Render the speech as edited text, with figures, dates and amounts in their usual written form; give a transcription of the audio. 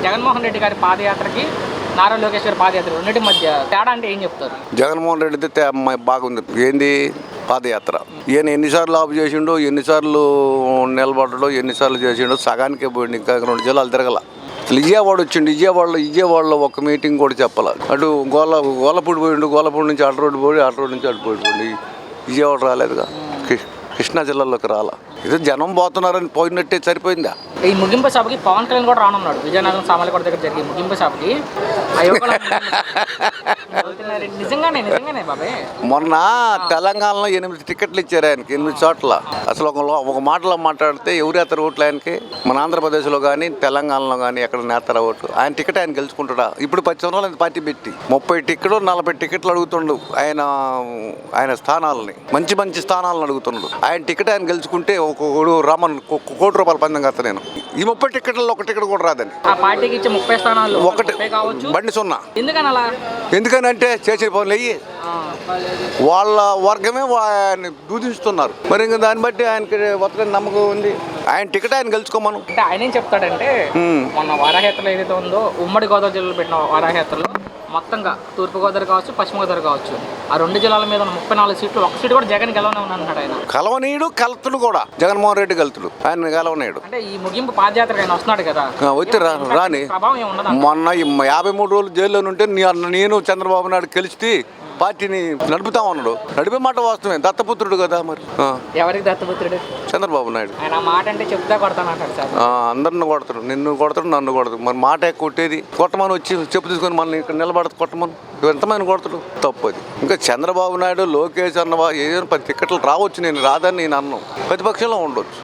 జగన్మోహన్ రెడ్డి గారి పాదయాత్రకి నారా లోకేష్ గారి పాదయాత్ర రెండింటి మధ్య తేడా అంటే ఏం చెప్తారు? జగన్మోహన్ రెడ్డి బాగుంది. ఏంది పాదయాత్ర, ఈయన ఎన్నిసార్లు ఆపు చేసిండో, ఎన్నిసార్లు నిలబడ్డాడో, ఎన్నిసార్లు చేసిండో సగానికే పోయిండు. ఇంకా 2 జిల్లాలు తిరగల. అసలు విజయవాడలో ఒక మీటింగ్ కూడా చెప్పాల. అటు గోలపూడి పోయిండు, గోలపూడి నుంచి అటు రోడ్డు పోయి, అటు రోడ్డు నుంచి అటు పోయిండు. విజయవాడ రాలేదుగా, కృష్ణా జిల్లాలోకి రాలా. ఇది జనం పోతున్నారని పోయినట్టే సరిపోయిందా? ఈ ముగింపు సభకి పవన్ కళ్యాణ్ కూడా రానున్నాడు. విజయనగరం సామర్లకోట దగ్గర జరిగే ముగింపు సభకి నిజంగానే బాబాయ్. మొన్న తెలంగాణలో 8 టికెట్లు ఇచ్చారు ఆయనకి, 8 చోట్ల. అసలు ఒక మాటలో మాట్లాడితే ఎవరు ఎత్తరు ఓట్లు ఆయనకి? మన ఆంధ్రప్రదేశ్లో కానీ తెలంగాణలో కానీ ఎక్కడ నేతర ఓట్లు? ఆయన టికెట్ ఆయన గెలుచుకుంటాడా? ఇప్పుడు 10 సంవత్సరాలు పార్టీ పెట్టి 30 టికెట్లు 40 టికెట్లు అడుగుతుండు. ఆయన స్థానాలని మంచి స్థానాలను అడుగుతున్నాడు. ఆయన టికెట్ ఆయన గెలుచుకుంటే ఒక రామన్ ₹1 కోటి పందెం కథ. నేను ఈ 30 టికెట్లలో 1 టికెట్ కూడా రాదని. ఆ పార్టీకి ఇచ్చే 30 స్థానాలు ఒకటి బండి 0. ఎందుకనంటే చేసే పనులు అయ్యి వాళ్ళ వర్గమే ఆయన్ని దూదిస్తున్నారు. మరి ఇంకా దాన్ని బట్టి ఆయనకి ఒత్తని నమ్మకం ఉంది. ఆయన టికెట్ ఆయన గెలుచుకోమను. అంటే ఆయన ఏం చెప్తాడంటే, మొన్న వారాహయాత్రలో ఏదైతే ఉందో ఉమ్మడి గోదావరి జిల్లాలో పెట్టిన వారాహయాత్రలో మొత్తంగా తూర్పుగోదావరి కావచ్చు, పశ్చిమ గోదావరి కావచ్చు, ఆ 2 జిల్లాల మీద 34 సీట్లు, 1 సీటు కూడా జగన్ గెలవనే ఉన్నాడు. ఆయన కలవనీయుడు, కలుతుడు కూడా జగన్మోహన్ రెడ్డి కలుతుడు, ఆయన కలవనీయుడు. అంటే ఈ ముగింపు పాదయాత్రకు ఆయన వస్తున్నాడు కదా, వచ్చి రాని. ప్రభావం ఏమున్నది? మొన్న 53 రోజులు జైల్లో ఉంటే నేను చంద్రబాబు నాయుడు కలిసి పార్టీని నడుపుతామన్నాడు. నడిపే మాట వాస్తవమే, దత్తపుత్రుడు కదా. మరి ఎవరికి దత్తపుత్రుడు? చంద్రబాబు నాయుడు. ఆయన మాట అంటే చెప్తా కొడతానంటాడు సార్. అందరిని కొడతాడు, నిన్ను కొడతాడు, నన్ను కొడతాడు. మరి మాట కొట్టేది కొట్టమని వచ్చి చెప్పు తీసుకొని మనల్ని ఇక్కడ నిలబడదు కొట్టమని ఎంతమంది కొడతాడు? తప్పది. ఇంకా చంద్రబాబు నాయుడు, లోకేష్ అన్నవా ఏదైనా 10 టికెట్లు రావచ్చు. నేను రాదని నేను అన్నాను. ప్రతిపక్షంలో ఉండొచ్చు.